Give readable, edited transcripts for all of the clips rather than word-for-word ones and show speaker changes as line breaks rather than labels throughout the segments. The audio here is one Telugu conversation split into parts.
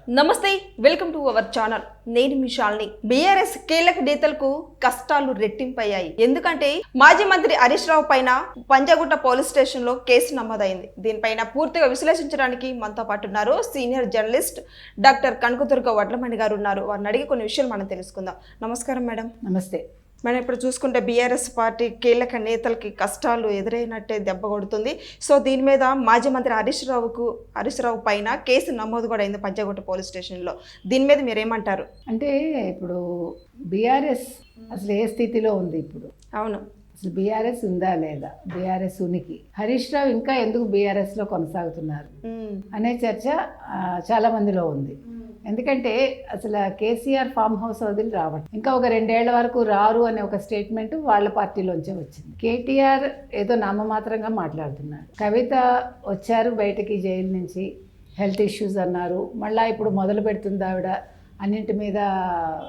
నమస్తే, వెల్కమ్ టు అవర్ ఛానల్. నేను మీ శాలిని. బీఆర్ఎస్ కీలక నేతలకు కష్టాలు రెట్టింపయ్యాయి. ఎందుకంటే మాజీ మంత్రి హరీష్ రావు పైన పంజాగుట్ట పోలీస్ స్టేషన్ లో కేసు నమోదైంది. దీనిపైన పూర్తిగా విశ్లేషించడానికి మనతో పాటు ఉన్నారు senior journalist doctor Kanakadurga Vadlamani గారు ఉన్నారు. వారిని అడిగి కొన్ని విషయాలు మనం తెలుసుకుందాం. నమస్కారం మేడం.
నమస్తే.
మనం ఇప్పుడు చూసుకుంటే బీఆర్ఎస్ పార్టీ కీలక నేతలకి కష్టాలు ఎదురైనట్టే దెబ్బ కొడుతుంది. సో దీని మీద మాజీ మంత్రి హరీష్ రావు పైన కేసు నమోదు కూడా అయింది పంజాగుట్ట పోలీస్ స్టేషన్లో. దీని మీద మీరు ఏమంటారు?
అంటే ఇప్పుడు బీఆర్ఎస్ అసలు ఏ స్థితిలో ఉంది ఇప్పుడు?
అవును,
అసలు బీఆర్ఎస్ ఉందా లేదా, బీఆర్ఎస్ ఉనికి, హరీష్ రావు ఇంకా ఎందుకు బీఆర్ఎస్లో కొనసాగుతున్నారు అనే చర్చ చాలా మందిలో ఉంది. ఎందుకంటే అసలు కేసీఆర్ ఫామ్ హౌస్ వదిలి రావడం, ఇంకా ఒక 2 ఏళ్ల వరకు రారు అనే ఒక స్టేట్మెంట్ వాళ్ళ పార్టీలోంచే వచ్చింది. కేటీఆర్ ఏదో నామమాత్రంగా మాట్లాడుతున్నాడు. కవిత వచ్చారు బయటకి జైలు నుంచి, హెల్త్ ఇష్యూస్ అన్నారు. మళ్ళీ ఇప్పుడు మొదలు పెడుతుంది ఆవిడ అన్నింటి మీద,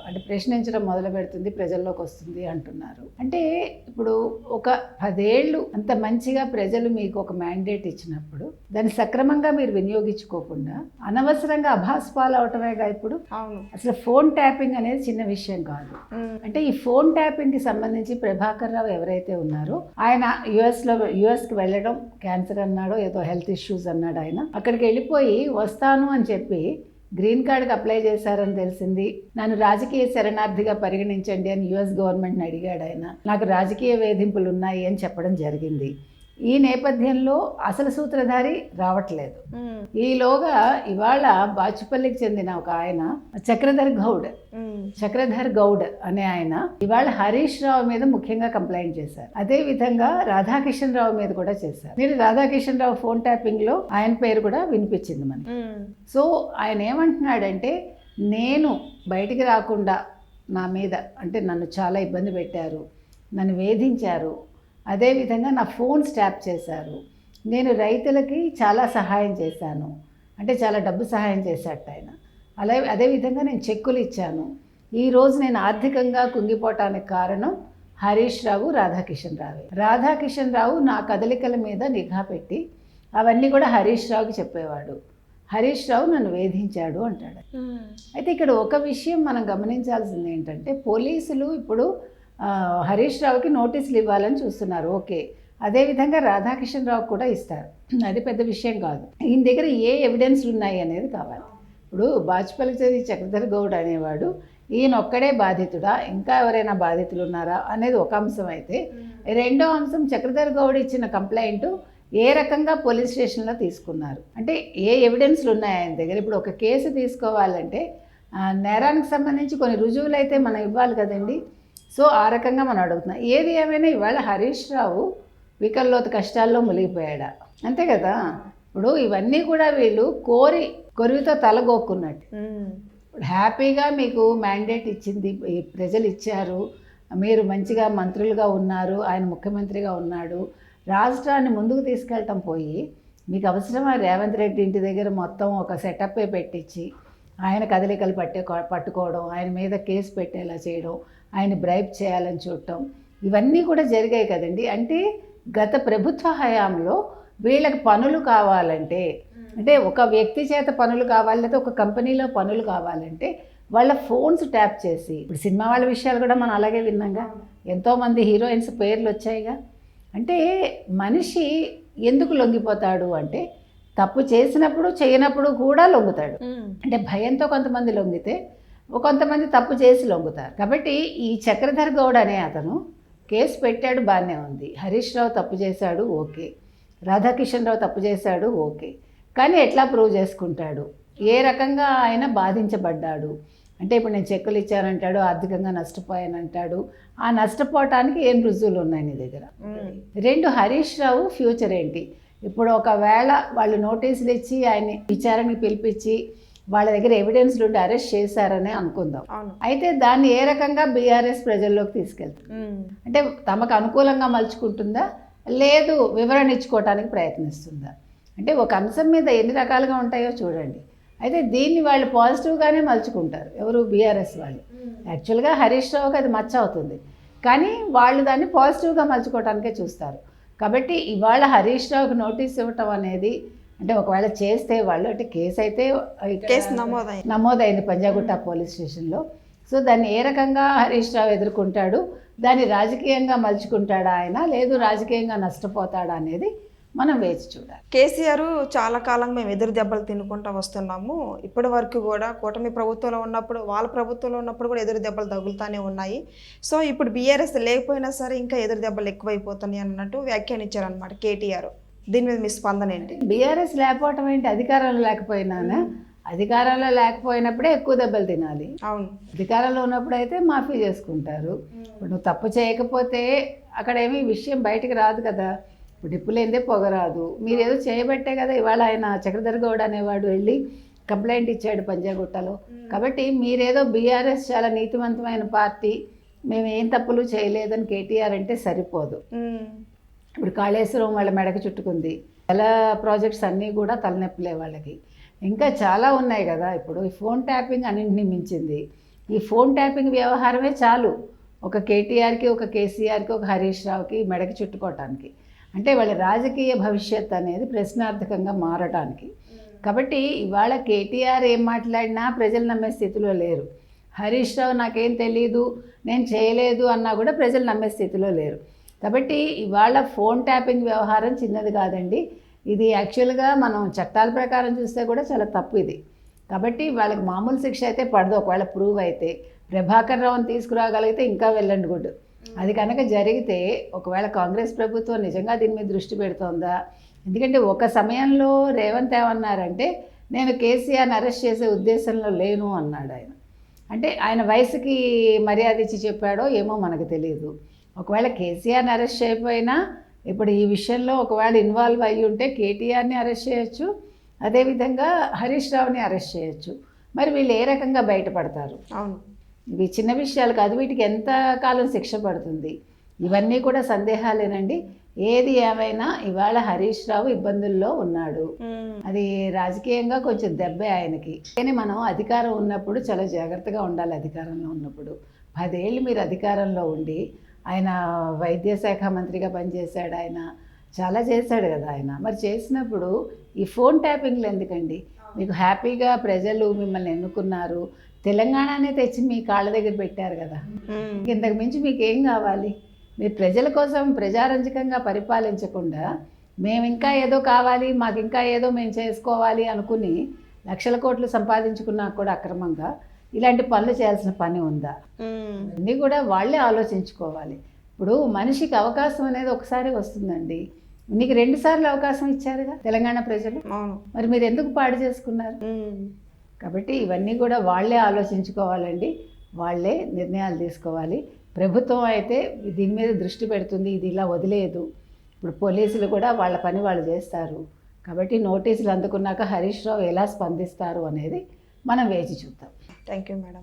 అంటే ప్రశ్నించడం మొదలు పెడుతుంది, ప్రజల్లోకి వస్తుంది అంటున్నారు. అంటే ఇప్పుడు ఒక 10 ఏళ్ళు అంత మంచిగా ప్రజలు మీకు ఒక మ్యాండేట్ ఇచ్చినప్పుడు దాన్ని సక్రమంగా మీరు వినియోగించుకోకుండా అనవసరంగా అభాస్పాలు అవటమేగా ఇప్పుడు.
అవును,
అసలు ఫోన్ ట్యాపింగ్ అనేది చిన్న విషయం కాదు. అంటే ఈ ఫోన్ ట్యాపింగ్ కి సంబంధించి ప్రభాకర్ రావు ఎవరైతే ఉన్నారో ఆయన యుఎస్కి వెళ్ళడం, క్యాన్సర్ అన్నాడో ఏదో హెల్త్ ఇష్యూస్ అన్నాడు. ఆయన అక్కడికి వెళ్ళిపోయి వస్తాను అని చెప్పి గ్రీన్ కార్డ్కి అప్లై చేశారని తెలిసింది. నన్ను రాజకీయ శరణార్థిగా పరిగణించండి అని యుఎస్ గవర్నమెంట్ని అడిగాడు ఆయన. నాకు రాజకీయ వేధింపులు ఉన్నాయి అని చెప్పడం జరిగింది. ఈ నేపథ్యంలో అసలు సూత్రధారి రావట్లేదు. ఈలోగా ఇవాళ బాచుపల్లికి చెందిన ఒక ఆయన చక్రధర్ గౌడ్ అనే ఆయన ఇవాళ హరీష్ రావు మీద ముఖ్యంగా కంప్లైంట్ చేశారు. అదే విధంగా రాధాకిషన్ రావు మీద కూడా చేశారు. మీరు రాధాకిషన్ రావు ఫోన్ ట్యాపింగ్ లో ఆయన పేరు కూడా వినిపించింది మనకి. సో ఆయన ఏమంటున్నాడంటే, నేను బయటికి రాకుండా నా మీద, అంటే నన్ను చాలా ఇబ్బంది పెట్టారు, నన్ను వేధించారు, అదేవిధంగా నా ఫోన్ స్టాప్ చేశారు, నేను రైతులకి చాలా సహాయం చేశాను, అంటే చాలా డబ్బు సహాయం చేశాట ఆయన. అదేవిధంగా నేను చెక్కులు ఇచ్చాను. ఈరోజు నేను ఆర్థికంగా కుంగిపోవటానికి కారణం హరీష్ రావు, రాధాకిషన్ రావు నా కదలికల మీద నిఘా పెట్టి అవన్నీ కూడా హరీష్ రావుకి చెప్పేవాడు. హరీష్ రావు నన్ను వేధించాడు అంటాడు. అయితే ఇక్కడ ఒక విషయం మనం గమనించాల్సింది ఏంటంటే, పోలీసులు ఇప్పుడు హరీష్ రావుకి నోటీసులు ఇవ్వాలని చూస్తున్నారు. ఓకే, అదేవిధంగా రాధాకిషన్ రావు కూడా ఇస్తారు. అది పెద్ద విషయం కాదు. ఈయన దగ్గర ఏ ఎవిడెన్స్లు ఉన్నాయి అనేది కావాలి. ఇప్పుడు బాచుపల్లి చదివి చక్రధర్ గౌడ్ అనేవాడు, ఈయన ఒక్కడే బాధితుడా, ఇంకా ఎవరైనా బాధితులు ఉన్నారా అనేది ఒక అంశం అయితే, రెండో అంశం చక్రధర్ గౌడ్ ఇచ్చిన కంప్లైంట్ ఏ రకంగా పోలీస్ స్టేషన్లో తీసుకున్నారు, అంటే ఏ ఎవిడెన్స్లు ఉన్నాయి ఆయన దగ్గర. ఇప్పుడు ఒక కేసు తీసుకోవాలంటే నేరానికి సంబంధించి కొన్ని రుజువులు అయితే మనం ఇవ్వాలి కదండి. సో ఆ రకంగా మనం అడుగుతున్నాం. ఏది ఏమైనా ఇవాళ హరీష్ రావు వికల్లోతు కష్టాల్లో మునిగిపోయాడా, అంతే కదా. ఇప్పుడు ఇవన్నీ కూడా వీళ్ళు కొరివితో తలగొక్కున్నట్టు. ఇప్పుడు హ్యాపీగా మీకు మ్యాండేట్ ఇచ్చింది, ప్రజలు ఇచ్చారు, మీరు మంచిగా మంత్రులుగా ఉన్నారు, ఆయన ముఖ్యమంత్రిగా ఉన్నాడు, రాష్ట్రాన్ని ముందుకు తీసుకెళ్ళటం పోయి మీకు అవసరమా రేవంత్ రెడ్డి ఇంటి దగ్గర మొత్తం ఒక సెటప్పే పెట్టించి ఆయన కదలికలు పట్టుకోవడం, ఆయన మీద కేసు పెట్టేలా చేయడం, ఆయన బ్రైబ్ చేయాలని చూడటం, ఇవన్నీ కూడా జరిగాయి కదండి. అంటే గత ప్రభుత్వ హయాంలో వీళ్ళకి పనులు కావాలంటే, అంటే ఒక వ్యక్తి చేత పనులు కావాలి, లేదా ఒక కంపెనీలో పనులు కావాలంటే వాళ్ళ ఫోన్స్ ట్యాప్ చేసి, ఇప్పుడు సినిమా వాళ్ళ విషయాలు కూడా మనం అలాగే విన్నాంగా, ఎంతోమంది హీరోయిన్స్ పేర్లు వచ్చాయిగా. అంటే మనిషి ఎందుకు లొంగిపోతాడు అంటే, తప్పు చేసినప్పుడు చేయనప్పుడు కూడా లొంగుతాడు. అంటే భయంతో కొంతమంది లొంగితే కొంతమంది తప్పు చేసి లొంగుతారు. కాబట్టి ఈ చక్రధర్ గౌడ్ అనే అతను కేసు పెట్టాడు, బాగానే ఉంది. హరీష్ రావు తప్పు చేశాడు, ఓకే. రాధాకిషన్ రావు తప్పు చేశాడు, ఓకే. కానీ ఎట్లా ప్రూవ్ చేసుకుంటాడు, ఏ రకంగా ఆయన బాధించబడ్డాడు అంటే, ఇప్పుడు నేను చెక్కులు ఇచ్చానంటాడు, ఆర్థికంగా నష్టపోయానంటాడు. ఆ నష్టపోవటానికి ఏం రుజువులు ఉన్నాయి నీ దగ్గర? రెండు, హరీష్ రావు ఫ్యూచర్ ఏంటి? ఇప్పుడు ఒకవేళ వాళ్ళు నోటీసులు ఇచ్చి ఆయన్ని విచారణకి పిలిపించి వాళ్ళ దగ్గర ఎవిడెన్స్లు ఉండి అరెస్ట్ చేశారని అనుకుందాం. అయితే దాన్ని ఏ రకంగా బీఆర్ఎస్ ప్రజల్లోకి తీసుకెళ్తుంది? అంటే తమకు అనుకూలంగా మలుచుకుంటుందా, లేదు వివరణ ఇచ్చుకోవటానికి ప్రయత్నిస్తుందా? అంటే ఒక అంశం మీద ఎన్ని రకాలుగా ఉంటాయో చూడండి. అయితే దీన్ని వాళ్ళు పాజిటివ్గానే మలుచుకుంటారు. ఎవరు? బీఆర్ఎస్ వాళ్ళు. యాక్చువల్గా హరీష్ రావుకి అది మచ్చ అవుతుంది, కానీ వాళ్ళు దాన్ని పాజిటివ్గా మలుచుకోవటానికే చూస్తారు. కాబట్టి ఇవాళ హరీష్ రావుకి నోటీస్ ఇవ్వటం అనేది అంటే ఒకవేళ చేస్తే వాళ్ళు అంటే కేసు అయితే ఇక్కడ
కేసు నమోదైంది.
నమోదైంది పంజాగుట్ట పోలీస్ స్టేషన్లో. సో దాన్ని ఏ రకంగా హరీష్ రావు ఎదుర్కొంటాడు, దాన్ని రాజకీయంగా మలుచుకుంటాడా ఆయన, లేదు రాజకీయంగా నష్టపోతాడా అనేది మనం వేచి చూడాలి.
కేసీఆర్ చాలా కాలంగా మేము ఎదురు దెబ్బలు తినుకుంటూ వస్తున్నాము. ఇప్పటి వరకు కూడా కూటమి ప్రభుత్వంలో ఉన్నప్పుడు, వాళ్ళ ప్రభుత్వంలో ఉన్నప్పుడు కూడా ఎదురు దెబ్బలు తగులుతూనే ఉన్నాయి. సో ఇప్పుడు బీఆర్ఎస్ లేకపోయినా సరే ఇంకా ఎదురు దెబ్బలు ఎక్కువైపోతున్నాయి అన్నట్టు వ్యాఖ్యానించారనమాట కేటీఆర్. దీని మీద మీ స్పందన ఏంటి?
బీఆర్ఎస్ లేకపోవటం ఏంటి, అధికారంలో లేకపోయినానా? అధికారంలో లేకపోయినప్పుడే ఎక్కువ దెబ్బలు తినాలి.
అవును,
అధికారంలో ఉన్నప్పుడు అయితే మాఫీ చేసుకుంటారు. ఇప్పుడు నువ్వు తప్పు చేయకపోతే అక్కడ ఏమీ విషయం బయటికి రాదు కదా. ఇప్పుడు డిప్పులేందే పొగరాదు. మీరు ఏదో చేయబట్టే కదా ఇవాళ ఆయన చక్రధర్ గౌడ్ అనేవాడు వెళ్ళి కంప్లైంట్ ఇచ్చాడు పంజాగుట్టలో. కాబట్టి మీరేదో బీఆర్ఎస్ చాలా నీతివంతమైన పార్టీ, మేము ఏం తప్పులు చేయలేదని కేటీఆర్ అంటే సరిపోదు. ఇప్పుడు కాళేశ్వరం వాళ్ళ మెడకు చుట్టుకుంది, చాలా ప్రాజెక్ట్స్ అన్నీ కూడా తలనొప్పులే వాళ్ళకి. ఇంకా చాలా ఉన్నాయి కదా. ఇప్పుడు ఈ ఫోన్ ట్యాపింగ్ అన్నింటినీ మించింది. ఈ ఫోన్ ట్యాపింగ్ వ్యవహారమే చాలు ఒక కేటీఆర్కి, ఒక కేసీఆర్కి, ఒక హరీష్ రావుకి మెడకి చుట్టుకోవటానికి. అంటే వాళ్ళ రాజకీయ భవిష్యత్ అనేది ప్రశ్నార్థకంగా మారటానికి. కాబట్టి ఇవాళ కేటీఆర్ ఏం మాట్లాడినా ప్రజలు నమ్మే స్థితిలో లేరు. హరీష్ రావు నాకేం తెలీదు, నేను చేయలేదు అన్నా కూడా ప్రజలు నమ్మే స్థితిలో లేరు. కాబట్టి ఇవాళ ఫోన్ ట్యాపింగ్ వ్యవహారం చిన్నది కాదండి. ఇది యాక్చువల్గా మనం చట్టాల ప్రకారం చూస్తే కూడా చాలా తప్పు ఇది. కాబట్టి వాళ్ళకి మామూలు శిక్ష అయితే పడదు. ఒకవేళ ప్రూవ్ అయితే ప్రభాకర్ రావుని తీసుకురాగలిగితే ఇంకా వెళ్ళండి గుడ్. అది కనుక జరిగితే ఒకవేళ కాంగ్రెస్ ప్రభుత్వం నిజంగా దీని మీద దృష్టి పెడుతోందా? ఎందుకంటే ఒక సమయంలో రేవంత్ ఏమన్నారంటే నేను కేసీఆర్ని అరెస్ట్ చేసే ఉద్దేశంలో లేను అన్నాడు ఆయన. అంటే ఆయన వయసుకి మర్యాద ఇచ్చి చెప్పాడో ఏమో మనకు తెలియదు. ఒకవేళ కేసీఆర్ని అరెస్ట్ చేయకపోయినా ఇప్పుడు ఈ విషయంలో ఒకవేళ ఇన్వాల్వ్ అయ్యి ఉంటే కేటీఆర్ని అరెస్ట్ చేయొచ్చు, అదేవిధంగా హరీష్ రావుని అరెస్ట్ చేయొచ్చు. మరి వీళ్ళు ఏ రకంగా బయటపడతారు?
అవును,
ఇవి చిన్న విషయాలు కాదు, వీటికి ఎంత కాలం శిక్ష పడుతుంది, ఇవన్నీ కూడా సందేహాలేనండి. ఏది ఏమైనా ఇవాళ హరీష్ రావు ఇబ్బందుల్లో ఉన్నాడు. అది రాజకీయంగా కొంచెం దెబ్బే ఆయనకి. కానీ మనం అధికారం ఉన్నప్పుడు చాలా జాగ్రత్తగా ఉండాలి. అధికారంలో ఉన్నప్పుడు 10 ఏళ్ళు మీరు అధికారంలో ఉండి, ఆయన వైద్య శాఖ మంత్రిగా పనిచేశాడు, ఆయన చాలా చేశాడు కదా ఆయన. మరి చేసినప్పుడు ఈ ఫోన్ ట్యాపింగ్లు ఎందుకండి? మీకు హ్యాపీగా ప్రజలు మిమ్మల్ని ఎన్నుకున్నారు, తెలంగాణనే తెచ్చి మీ కాళ్ళ దగ్గర పెట్టారు కదా. ఇంతకు మించి మీకు ఏం కావాలి? మీరు ప్రజల కోసం ప్రజారంజకంగా పరిపాలించకుండా మేము ఇంకా ఏదో కావాలి, మాకు ఇంకా ఏదో మేము చేసుకోవాలి అనుకుని లక్షల కోట్లు సంపాదించుకున్నా కూడా అక్రమంగా ఇలాంటి పనులు చేయాల్సిన పని ఉందా? అన్నీ కూడా వాళ్ళే ఆలోచించుకోవాలి. ఇప్పుడు మనిషికి అవకాశం అనేది ఒకసారి వస్తుందండి. నీకు 2 సార్లు అవకాశం ఇచ్చారుగా తెలంగాణ ప్రజలు. మరి మీరు ఎందుకు పాడు చేసుకున్నారు? కాబట్టి ఇవన్నీ కూడా వాళ్ళే ఆలోచించుకోవాలండి, వాళ్ళే నిర్ణయాలు తీసుకోవాలి. ప్రభుత్వం అయితే దీని మీద దృష్టి పెడుతుంది, ఇది ఇలా వదిలేదు. ఇప్పుడు పోలీసులు కూడా వాళ్ళ పని వాళ్ళు చేస్తారు. కాబట్టి నోటీసులు అందుకున్నాక హరీష్ రావు ఎలా స్పందిస్తారు అనేది మనం వేచి చూద్దాం.
Thank you madam.